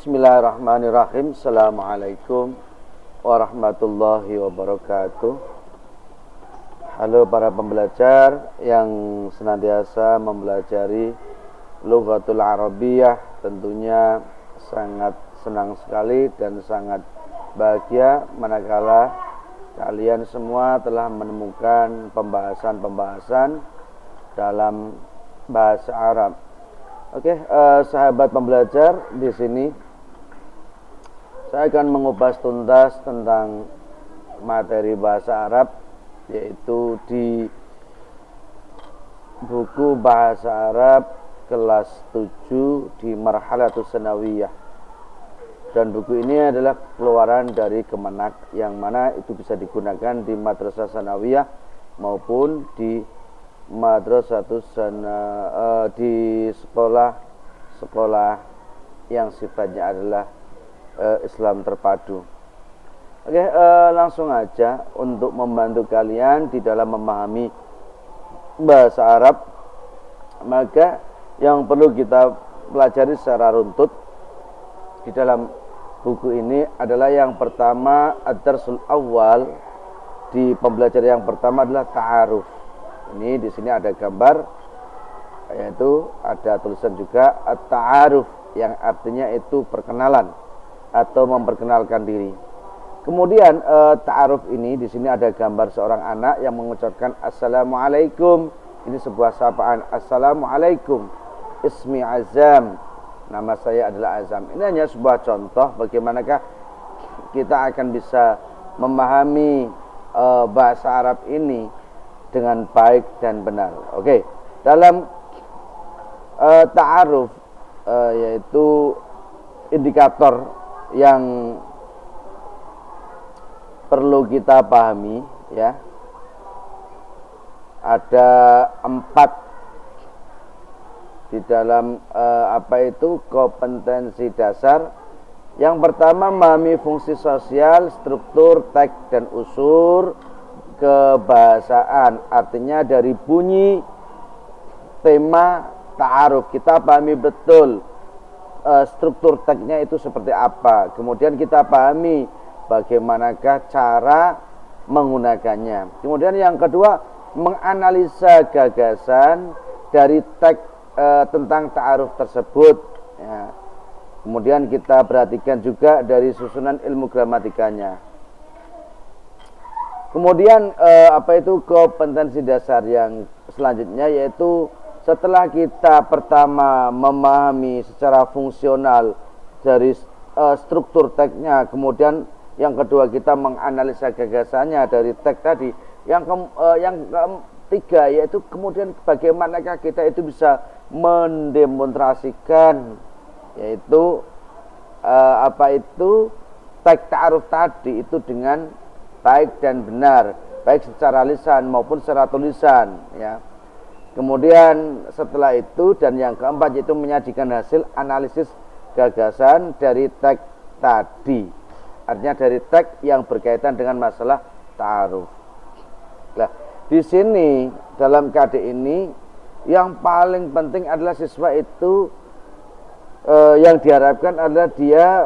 Bismillahirrahmanirrahim. Assalamualaikum warahmatullahi wabarakatuh. Halo para pembelajar yang senantiasa mempelajari Lughatul Arabiyyah. Tentunya sangat senang sekali dan sangat bahagia manakala kalian semua telah menemukan pembahasan-pembahasan dalam bahasa Arab. Oke, sahabat pembelajar, di sini saya akan mengupas tuntas tentang materi bahasa Arab, yaitu di buku bahasa Arab kelas 7 di Marhalatus Tsanawiyah. Dan buku ini adalah keluaran dari Kemenak, yang mana itu bisa digunakan di Madrasah Tsanawiyah maupun di di sekolah yang sifatnya adalah Islam terpadu. Oke, langsung aja untuk membantu kalian di dalam memahami bahasa Arab. Maka yang perlu kita pelajari secara runtut di dalam buku ini adalah yang pertama, ad-darsul awal. Di pembelajaran yang pertama adalah ta'aruf. Ini di sini ada gambar, yaitu ada tulisan juga at-ta'aruf, yang artinya itu perkenalan atau memperkenalkan diri. Kemudian ta'aruf ini di sini ada gambar seorang anak yang mengucapkan assalamualaikum. Ini sebuah sapaan, assalamualaikum, ismi Azam, nama saya adalah Azam. Ini hanya sebuah contoh bagaimanakah kita akan bisa memahami bahasa Arab ini dengan baik dan benar. Oke, dalam ta'aruf yaitu indikator yang perlu kita pahami, ya. Ada 4 di dalam kompetensi dasar. Yang pertama, memahami fungsi sosial, struktur, teks dan unsur kebahasaan. Artinya dari bunyi tema ta'aruf kita pahami betul struktur teksnya itu seperti apa. Kemudian kita pahami bagaimanakah cara menggunakannya. Kemudian yang kedua, menganalisa gagasan dari teks tentang ta'aruf tersebut, ya. Kemudian kita perhatikan juga dari susunan ilmu gramatikanya. Kemudian kompetensi dasar yang selanjutnya, yaitu setelah kita pertama memahami secara fungsional dari struktur teksnya, kemudian yang kedua kita menganalisa gagasannya dari teks tadi. Yang ketiga, yaitu kemudian bagaimanakah kita itu bisa mendemonstrasikan, yaitu teks ta'aruf tadi itu dengan baik dan benar, baik secara lisan maupun secara tulisan, ya. Kemudian setelah itu, dan yang keempat, yaitu menyajikan hasil analisis gagasan dari teks tadi. Artinya dari teks yang berkaitan dengan masalah ta'aruf. Nah, di sini dalam KD ini yang paling penting adalah siswa itu yang diharapkan adalah dia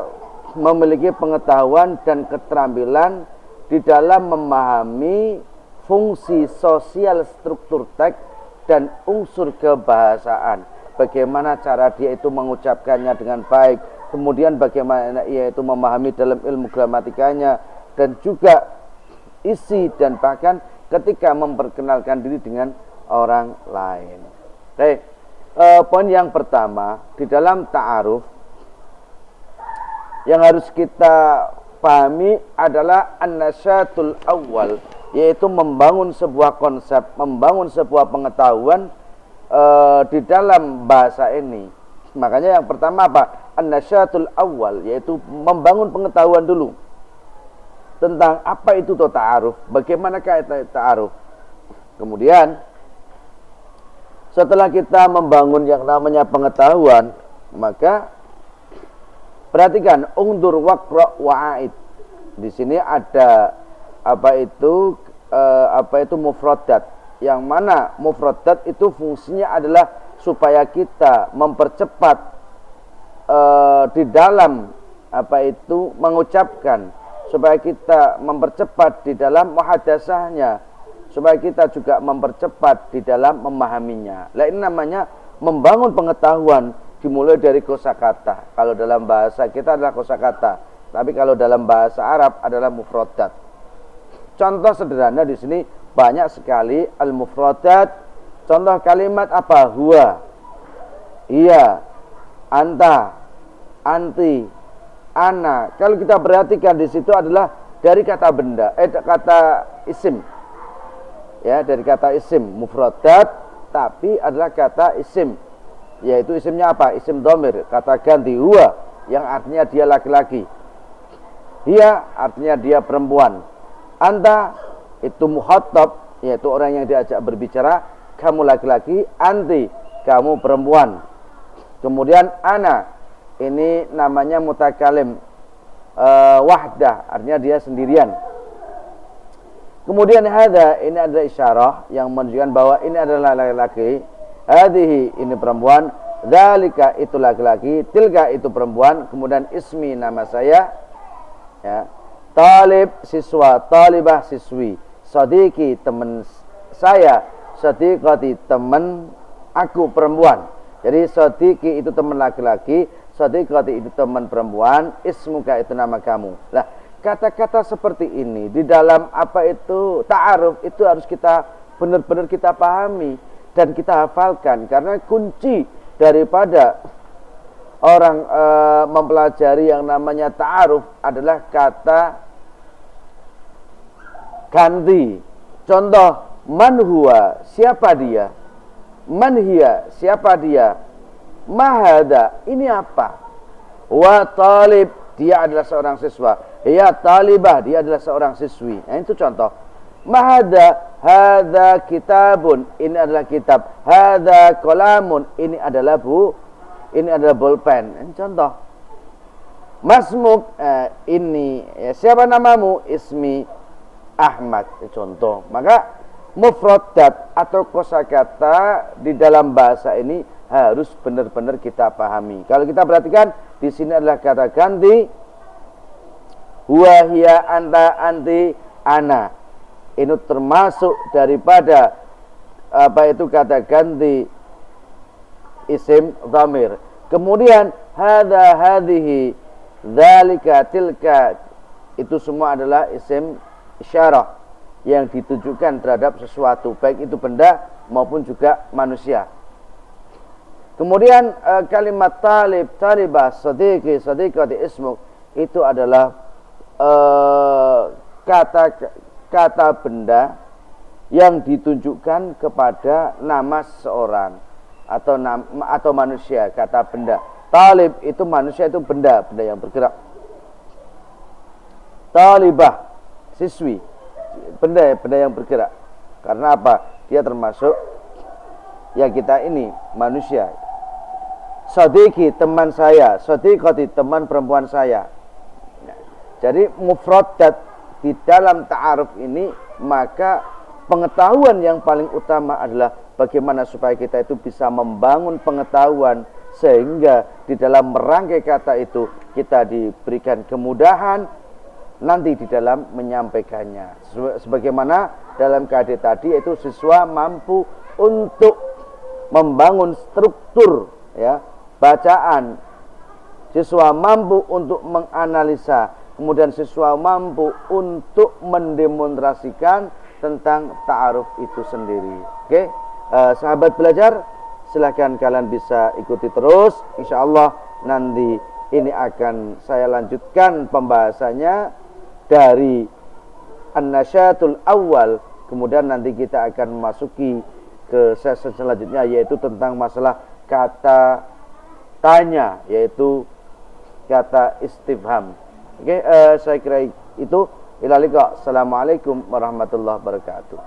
memiliki pengetahuan dan keterampilan di dalam memahami fungsi sosial struktur teks dan unsur kebahasaan. Bagaimana cara dia itu mengucapkannya dengan baik, kemudian bagaimana ia itu memahami dalam ilmu gramatikanya, dan juga isi dan bahkan ketika memperkenalkan diri dengan orang lain. Baik. Poin yang pertama di dalam ta'aruf yang harus kita pahami adalah an-nasyatul awal, yaitu membangun sebuah konsep, membangun sebuah pengetahuan di dalam bahasa ini. Makanya yang pertama apa? An-nasyatul awal, yaitu membangun pengetahuan dulu tentang apa itu ta'aruf, bagaimanakah ta'aruf. Kemudian setelah kita membangun yang namanya pengetahuan, maka perhatikan ungdur waqra wa'aid. Di sini ada mufradat, yang mana mufradat itu fungsinya adalah supaya kita mempercepat di dalam apa itu mengucapkan, supaya kita mempercepat di dalam muhadasahnya, supaya kita juga mempercepat di dalam memahaminya. Lah ini namanya membangun pengetahuan, dimulai dari kosakata. Kalau dalam bahasa kita adalah kosakata, tapi kalau dalam bahasa Arab adalah mufradat. Contoh sederhana di sini banyak sekali al-mufradat. Contoh kalimat apa? Huwa, iya, anta, anti, ana. Kalau kita perhatikan di situ adalah dari kata benda, kata isim. Ya, dari kata isim, mufradat, tapi adalah kata isim. Yaitu isimnya apa? Isim dhamir, kata ganti. Huwa, yang artinya dia laki-laki. Hiya, artinya dia perempuan. Anta, itu muhattab, yaitu orang yang diajak berbicara. Kamu laki-laki. Anti, kamu perempuan. Kemudian ana, ini namanya mutakalim wahdah, artinya dia sendirian. Kemudian hadza, ini adalah isyarah yang menunjukkan bahwa ini adalah laki-laki. Hadhihi, ini perempuan. Dzalika, itu laki-laki. Tilka, itu perempuan. Kemudian ismi, nama saya. Ya. Talib, siswa. Talibah, siswi. Sadiqi, teman saya. Sadiqati, teman aku, perempuan. Jadi sadiqi itu teman laki-laki, sadiqati itu teman perempuan, ismuka itu nama kamu. Nah, kata-kata seperti ini di dalam apa itu ta'aruf itu harus kita benar-benar kita pahami dan kita hafalkan, karena kunci daripada orang mempelajari yang namanya ta'aruf adalah kata ganti. Contoh, man huwa, siapa dia? Man hiya, siapa dia? Mahada, ini apa? Wa talib, dia adalah seorang siswa. Ya talibah, dia adalah seorang siswi. Nah, itu contoh. Mahada, hadza kitabun, ini adalah kitab. Hadza qalamun, ini adalah ini adalah bolpen. Ini contoh. Masmuk, ini ya, siapa namamu? Ismi Ahmad. Ini contoh. Maka mufradat atau kosakata di dalam bahasa ini harus benar-benar kita pahami. Kalau kita perhatikan di sini adalah kata ganti, huwa, hiya, anta, anti, ana. Ini termasuk daripada apa itu kata ganti isim dhamir. Kemudian hadza, hadhihi, dzalika, tilka, itu semua adalah isim isyarah yang ditujukan terhadap sesuatu, baik itu benda maupun juga manusia. Kemudian kalimat talib, talibah, sadiqi, sadiqati, ismuk, itu adalah kata benda yang ditunjukkan kepada nama seseorang atau manusia. Kata benda. Talib itu manusia, itu benda yang bergerak. Talibah, siswi, benda yang bergerak. Karena apa? Dia termasuk ya kita ini manusia. Sadiqi, teman saya. Sadiqati, teman perempuan saya. Jadi mufradat di dalam ta'aruf ini, maka pengetahuan yang paling utama adalah bagaimana supaya kita itu bisa membangun pengetahuan, sehingga di dalam merangkai kata itu kita diberikan kemudahan nanti di dalam menyampaikannya. Sebagaimana dalam KD tadi, yaitu siswa mampu untuk membangun struktur ya bacaan, siswa mampu untuk menganalisa, kemudian siswa mampu untuk mendemonstrasikan tentang ta'aruf itu sendiri. Oke, sahabat belajar, silahkan kalian bisa ikuti terus. Insyaallah nanti ini akan saya lanjutkan pembahasannya dari an-nasyatul awal, kemudian nanti kita akan memasuki ke sesi selanjutnya, yaitu tentang masalah kata tanya, yaitu kata istifham. Oke, saya kira itu. Ila liqa. Assalamualaikum warahmatullahi wabarakatuh.